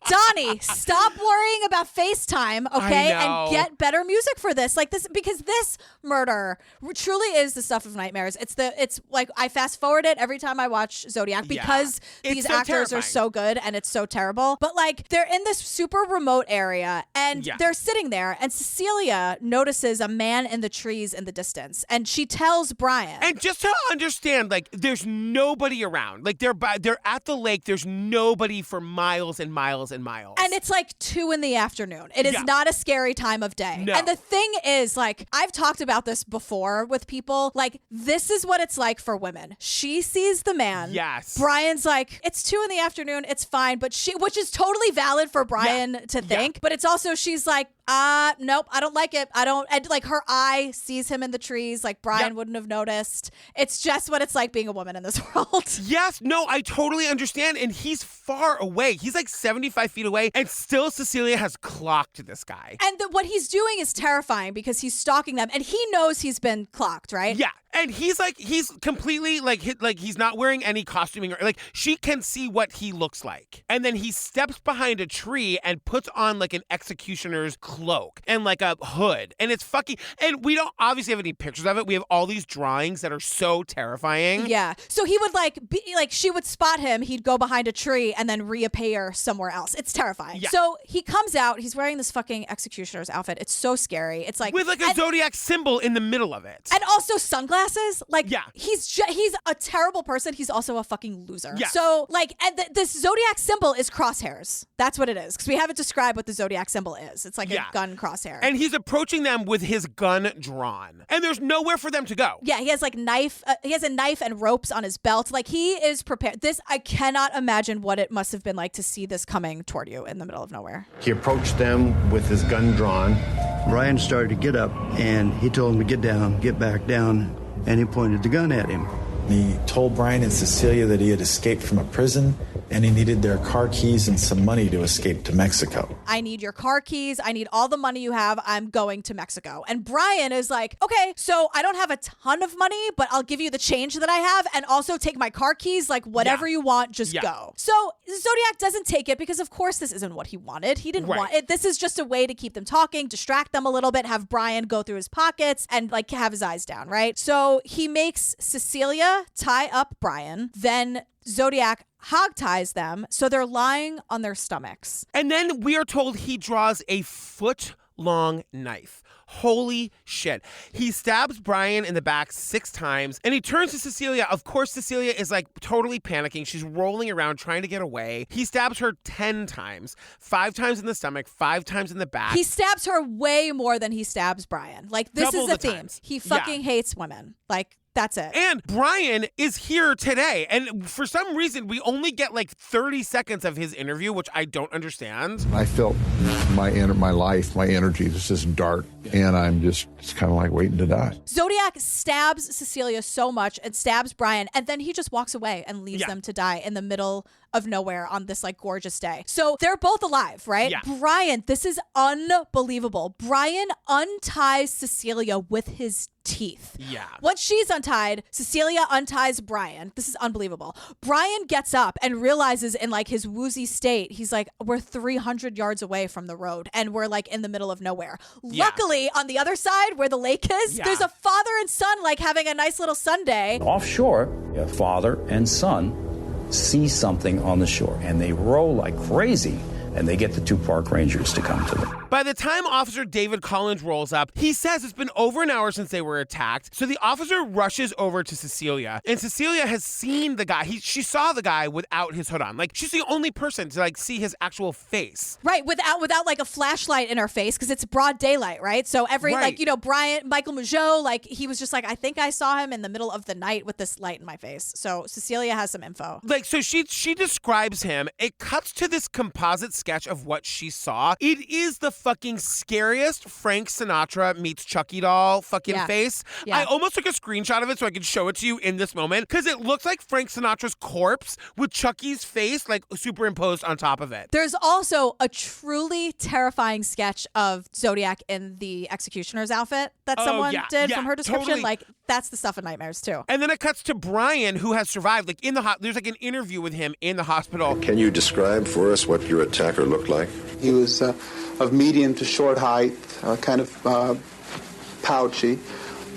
Donnie, stop worrying about FaceTime, okay? And get better music for this. Like this, because this murder truly is the stuff of nightmares. It's like, I fast forward it every time I watch Zodiac because these actors are so good and it's so terrible. But like, they're in this super remote area and they're sitting there, and Cecilia notices a man in the trees in the distance, and she tells Brian. And just to understand, like, there's nobody around. Like, they're at the lake. There's nobody for miles and miles and miles. And it's like 2 p.m. It is not a scary time of day. No. And the thing is, like, I've talked about this before with people. Like, this is what it's like for women. She sees the man. Yes. Brian's like, it's 2 p.m. It's fine. But which is totally valid for Brian to think. But it's also, she's like, nope, I don't like it. And like, her eye sees him in the trees. Like, Brian wouldn't have noticed. It's just what it's like being a woman in this world. Yes, no, I totally understand. And he's far away. He's like 75 feet away. And still Cecilia has clocked this guy. And what he's doing is terrifying because he's stalking them. And he knows he's been clocked, right? Yeah. And he's completely like he's not wearing any costuming, or like, she can see what he looks like. And then he steps behind a tree and puts on like an executioner's cloak and like a hood. And it's fucking, and we don't obviously have any pictures of it. We have all these drawings that are so terrifying. Yeah. So he would she would spot him. He'd go behind a tree and then reappear somewhere else. It's terrifying. Yeah. So he comes out. He's wearing this fucking executioner's outfit. It's so scary. It's like, with like a Zodiac symbol in the middle of it. And also sunglasses. sunglasses. Like, he's a terrible person. He's also a fucking loser. Yeah. So, like, and this Zodiac symbol is crosshairs. That's what it is. Because we haven't described what the Zodiac symbol is. It's like a gun crosshair. And he's approaching them with his gun drawn. And there's nowhere for them to go. Yeah, he has like he has a knife and ropes on his belt. Like, he is prepared. I cannot imagine what it must have been like to see this coming toward you in the middle of nowhere. He approached them with his gun drawn. Brian started to get up, and he told him to get down, get back down, and he pointed the gun at him. He told Brian and Cecilia that he had escaped from a prison and he needed their car keys and some money to escape to Mexico. I need your car keys. I need all the money you have. I'm going to Mexico. And Brian is like, okay, so I don't have a ton of money, but I'll give you the change that I have and also take my car keys. Like, whatever you want, just go. So Zodiac doesn't take it because, of course, this isn't what he wanted. He didn't want it. This is just a way to keep them talking, distract them a little bit, have Brian go through his pockets and like have his eyes down, right? So he makes Cecilia tie up Brian. Then Zodiac hog ties them, so they're lying on their stomachs. And then we are told he draws a foot-long knife. Holy shit. He stabs Brian in the back 6 times, and he turns to Cecilia. Of course, Cecilia is like totally panicking. She's rolling around trying to get away. He stabs her 10 times, 5 times in the stomach, 5 times in the back. He stabs her way more than he stabs Brian. Like, this Double is the the theme. times. He fucking hates women. Like, that's it. And Brian is here today. And for some reason, we only get like 30 seconds of his interview, which I don't understand. I felt my life, my energy, this is dark. And I'm just kind of like waiting to die. Zodiac stabs Cecilia so much and stabs Brian. And then he just walks away and leaves them to die in the middle of nowhere on this like gorgeous day. So they're both alive, right? Yeah. Brian, this is unbelievable. Brian unties Cecilia with his teeth. Yeah. Once she's untied, Cecilia unties Brian. This is unbelievable. Brian gets up and realizes in like his woozy state, he's like, we're 300 yards away from the road and we're like in the middle of nowhere. Yeah. Luckily, on the other side where the lake is, there's a father and son like having a nice little Sunday. Offshore, a father and son see something on the shore, and they row like crazy, and they get the 2 park rangers to come to them. By the time Officer David Collins rolls up, he says it's been over an hour since they were attacked. So the officer rushes over to Cecilia, and Cecilia has seen the guy. She saw the guy without his hood on. Like, she's the only person to like see his actual face. Right, without like a flashlight in her face because it's broad daylight, right? So like, you know, Michael Mougeot, like he was just like, I think I saw him in the middle of the night with this light in my face. So Cecilia has some info. Like, so she describes him. It cuts to this composite sketch of what she saw. It is the fucking scariest Frank Sinatra meets Chucky doll fucking face. Yeah. I almost took a screenshot of it so I could show it to you in this moment because it looks like Frank Sinatra's corpse with Chucky's face like superimposed on top of it. There's also a truly terrifying sketch of Zodiac in the executioner's outfit that someone did from her description. Totally. Like, that's the stuff of nightmares too. And then it cuts to Brian, who has survived. Like, there's like an interview with him in the hospital. Can you describe for us what your attacker looked like? He was of medium to short height, kind of pouchy.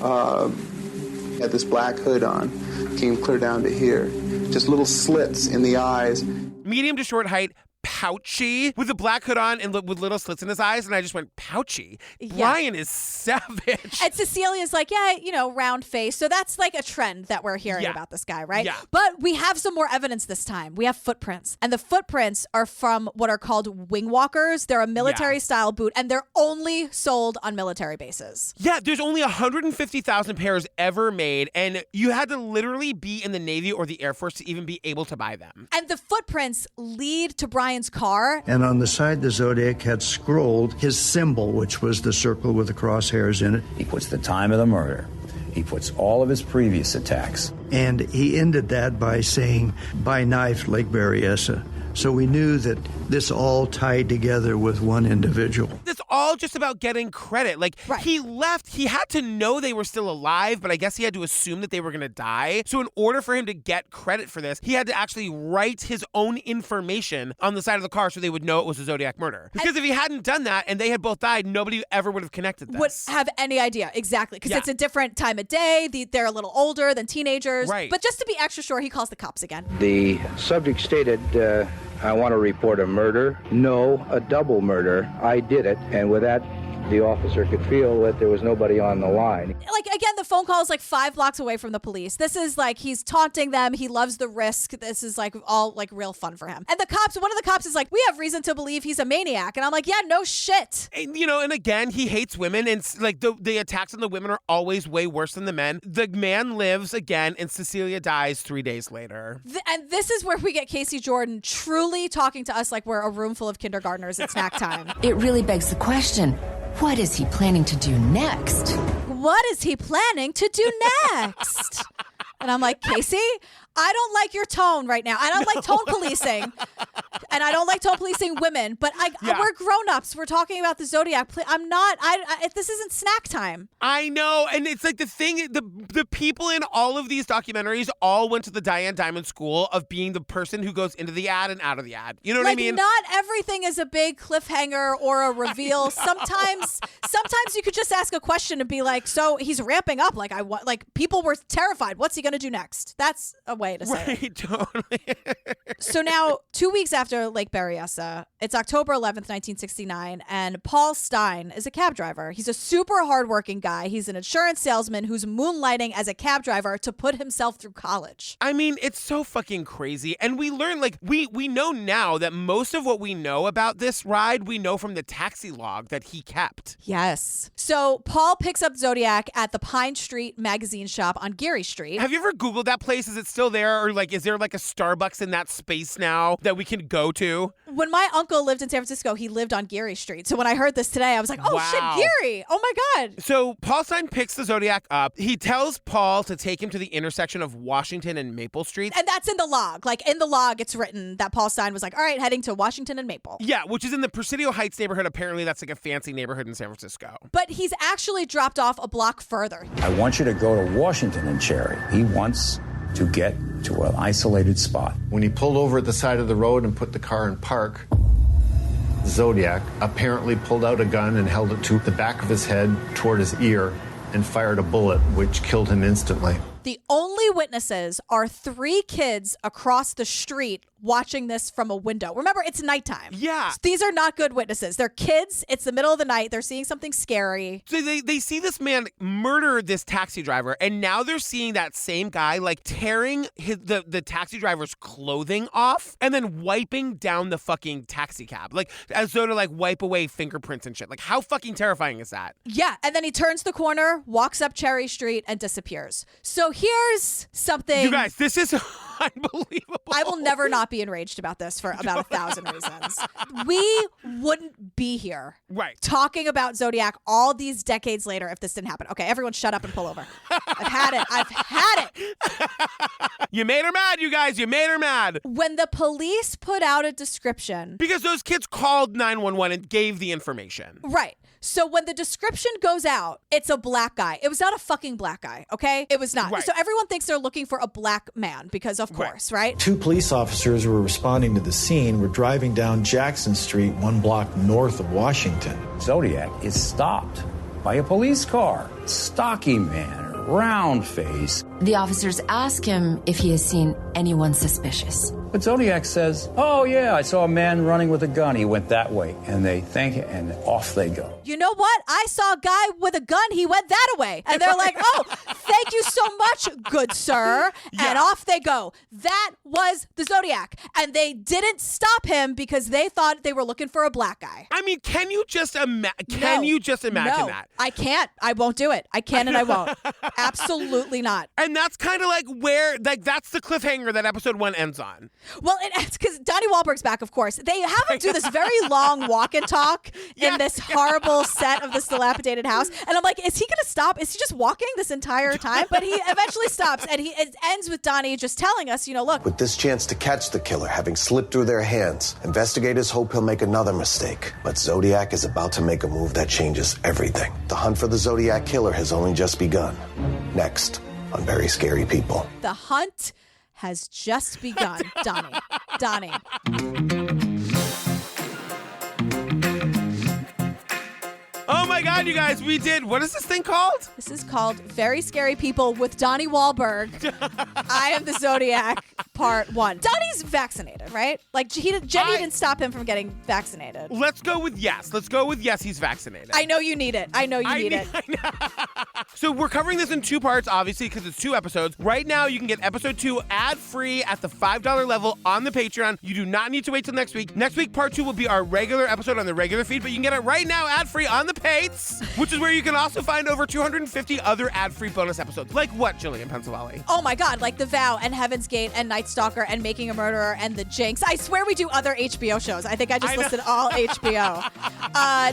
Had this black hood on, came clear down to here. Just little slits in the eyes. Medium to short height, pouchy, with a black hood on and with little slits in his eyes, and I just went, pouchy? Brian is savage. And Cecilia's like, yeah, you know, round face. So that's like a trend that we're hearing about this guy, right? Yeah. But we have some more evidence this time. We have footprints. And the footprints are from what are called wing walkers. They're a military-style boot, and they're only sold on military bases. Yeah, there's only 150,000 pairs ever made, and you had to literally be in the Navy or the Air Force to even be able to buy them. And the footprints lead to Brian's car. And on the side, the Zodiac had scrolled his symbol, which was the circle with the crosshairs in it. He puts the time of the murder. He puts all of his previous attacks. And he ended that by saying, by knife, Lake Berryessa. So we knew that this all tied together with one individual. It's all just about getting credit. Like, he left, he had to know they were still alive, but I guess he had to assume that they were going to die. So in order for him to get credit for this, he had to actually write his own information on the side of the car so they would know it was a Zodiac murder. Because if he hadn't done that and they had both died, nobody ever would have connected this. Would have any idea. Exactly. Because it's a different time of day. They're a little older than teenagers. Right. But just to be extra sure, he calls the cops again. The subject stated, I want to report a murder. No, a double murder. I did it. And with that The officer could feel that there was nobody on the line. Like, again, the phone call is like 5 blocks away from the police. This is like, he's taunting them. He loves the risk. This is like all like real fun for him. And one of the cops is like, we have reason to believe he's a maniac. And I'm like, yeah, no shit. And, and again, he hates women, and like the attacks on the women are always way worse than the men. The man lives again, and Cecilia dies 3 days later. And this is where we get Casey Jordan truly talking to us like we're a room full of kindergartners at snack time. It really begs the question, what is he planning to do next? What is he planning to do next? And I'm like, Casey, I don't like your tone right now. I don't like tone policing. And I don't like tone policing women. But we're grown-ups. We're talking about the Zodiac. I'm not. This isn't snack time. I know. And it's like the thing, the people in all of these documentaries all went to the Diane Diamond School of being the person who goes into the ad and out of the ad. You know what I mean? Not everything is a big cliffhanger or a reveal. Sometimes you could just ask a question and be like, so he's ramping up. Like people were terrified. What's he going to do next? That's a way to say it. Totally. So now, 2 weeks after Lake Berryessa, it's October 11th, 1969, and Paul Stein is a cab driver. He's a super hardworking guy. He's an insurance salesman who's moonlighting as a cab driver to put himself through college. I mean, it's so fucking crazy. And we learn, like, we know now that most of what we know about this ride, we know from the taxi log that he kept. Yes. So Paul picks up Zodiac at the Pine Street magazine shop on Geary Street. Have you ever Googled that place? Is it still there? Or, like, is there, like, a Starbucks in that space now that we can go to? When my uncle lived in San Francisco, he lived on Geary Street. So when I heard this today, I was like, oh, wow. Shit, Geary. Oh, my God. So Paul Stein picks the Zodiac up. He tells Paul to take him to the intersection of Washington and Maple Street. And that's in the log. Like, in the log, it's written that Paul Stein was like, all right, heading to Washington and Maple. Yeah, which is in the Presidio Heights neighborhood. Apparently, that's like a fancy neighborhood in San Francisco. But he's actually dropped off a block further. I want you to go to Washington and Cherry. He wants to get to an isolated spot. When he pulled over at the side of the road and put the car in park, Zodiac apparently pulled out a gun and held it to the back of his head toward his ear and fired a bullet, which killed him instantly. The only witnesses are 3 kids across the street watching this from a window. Remember, it's nighttime. Yeah. These are not good witnesses. They're kids. It's the middle of the night. They're seeing something scary. So they see this man murder this taxi driver, and now they're seeing that same guy like tearing the taxi driver's clothing off and then wiping down the fucking taxi cab. Like, as though to like wipe away fingerprints and shit. Like, how fucking terrifying is that? Yeah. And then he turns the corner, walks up Cherry Street, and disappears. So here's something. You guys, this is unbelievable. I will never not be enraged about this for about 1,000 reasons. We wouldn't be here talking about Zodiac all these decades later if this didn't happen. Okay, everyone shut up and pull over. I've had it. You made her mad, you guys. You made her mad. When the police put out a description. Because those kids called 911 and gave the information. Right. So when the description goes out, it's a black guy. It was not a fucking black guy, okay? It was not. Right. So everyone thinks they're looking for a black man because of course, right? 2 police officers who were responding to the scene were driving down Jackson Street 1 block north of Washington. Zodiac is stopped by a police car. Stocky man, round face. The officers ask him if he has seen anyone suspicious. But Zodiac says, oh, yeah, I saw a man running with a gun. He went that way. And they thank him, and off they go. You know what? I saw a guy with a gun. He went that way. And they're like, oh, thank you so much, good sir. Yeah. And off they go. That was the Zodiac. And they didn't stop him because they thought they were looking for a black guy. I mean, can you just imagine that? I can't. I won't do it. I can and I won't. Absolutely not. And that's kind of like where, like, that's the cliffhanger that episode 1 ends on. Well, it's because Donnie Wahlberg's back, of course. They have him do this very long walk and talk in this horrible set of this dilapidated house. And I'm like, is he going to stop? Is he just walking this entire time? But he eventually stops. And it ends with Donnie just telling us, look. With this chance to catch the killer having slipped through their hands, investigators hope he'll make another mistake. But Zodiac is about to make a move that changes everything. The hunt for the Zodiac Killer has only just begun. Next on Very Scary People. The hunt has just begun, Donnie. Oh my God, God, you guys, we did. What is this thing called? This is called Very Scary People with Donnie Wahlberg. I am the Zodiac, part 1. Donnie's vaccinated, right? Like, Jenny didn't stop him from getting vaccinated. Let's go with yes. Let's go with yes, he's vaccinated. I know you need it. I know you need it. So we're covering this in 2 parts, obviously, because it's 2 episodes. Right now, you can get episode 2 ad-free at the $5 level on the Patreon. You do not need to wait till next week. Next week, part 2 will be our regular episode on the regular feed, but you can get it right now ad-free on the Pates, which is where you can also find over 250 other ad-free bonus episodes. Like what, Gillian Pensavalle? Oh my God, like The Vow and Heaven's Gate and Night Stalker and Making a Murderer and The Jinx. I swear we do other HBO shows. I think I just listed all HBO.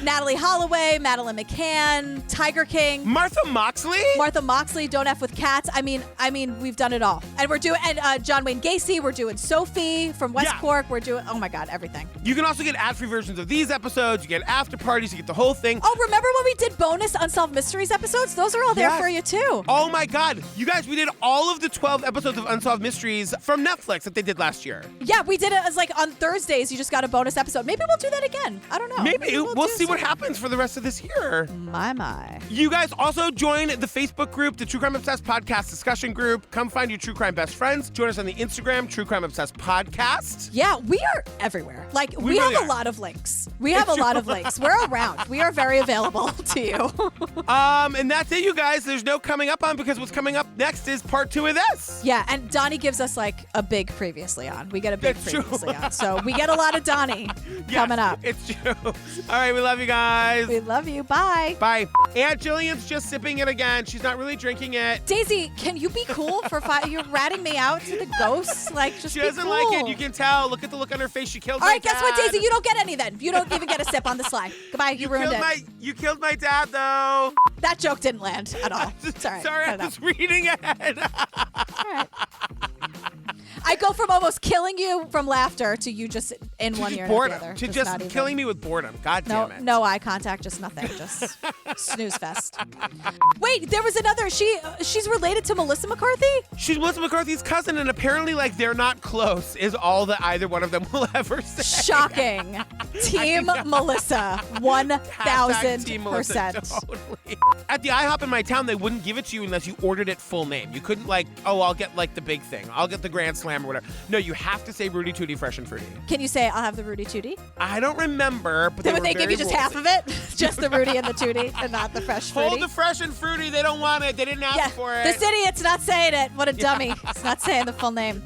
Natalie Holloway, Madeline McCann, Tiger King. Martha Moxley, Don't F with Cats. I mean, we've done it all. And we're doing, John Wayne Gacy, we're doing Sophie from West Cork. We're doing, oh my God, everything. You can also get ad-free versions of these episodes. You get after parties. You get the whole thing. Oh, remember when we did bonus Unsolved Mysteries episodes? Those are all there for you too. Oh my God. You guys, we did all of the 12 episodes of Unsolved Mysteries from Netflix that they did last year. Yeah, we did it as like on Thursdays. You just got a bonus episode. Maybe we'll do that again. I don't know. Maybe we'll see what happens for the rest of this year. My. You guys also join the Facebook group, the True Crime Obsessed Podcast discussion group. Come find your true crime best friends. Join us on the Instagram, True Crime Obsessed Podcast. Yeah, we are everywhere. Like, we have a lot of links. We're around. We are very available to you. And that's it, you guys. There's no coming up on, because what's coming up next is part 2 of this. Yeah, and Donnie gives us like a big previously on. We get a big previously on. So we get a lot of Donnie coming up. It's true. All right, we love you guys. We love you. Bye. Bye. Aunt Jillian's just sipping it again. She's not really drinking it. Daisy, can you be cool for 5? You're ratting me out to the ghosts. Like, just she be doesn't cool. like it. You can tell. Look at the look on her face. She killed All my right, guess what, Daisy? You don't get any then. You don't even get a sip on the sly. Goodbye. You ruined it. You killed my dad, though. That joke didn't land at all. Sorry. I was reading ahead. All right. I go from almost killing you from laughter to you just in one ear and the other. To just killing me with boredom. God damn it. No eye contact, just nothing. Just snooze fest. Wait, there was another. She's related to Melissa McCarthy? She's Melissa McCarthy's cousin, and apparently, like, they're not close, is all that either one of them will ever say. Shocking. Team Melissa, 1,000%. Totally. At the IHOP in my town, they wouldn't give it to you unless you ordered it full name. You couldn't, like, I'll get, like, the big thing. I'll get the Grand Slam or whatever. No, you have to say Rudy Tooty Fresh and Fruity. Can you say, I'll have the Rudy Tooty? I don't remember, but would they give you just half of it? Just the Rudy and the Tooty and not the Fresh Fruity? Hold the Fresh and Fruity. They don't want it. They didn't ask for it. This idiot's not saying it. What a dummy. It's not saying the full name.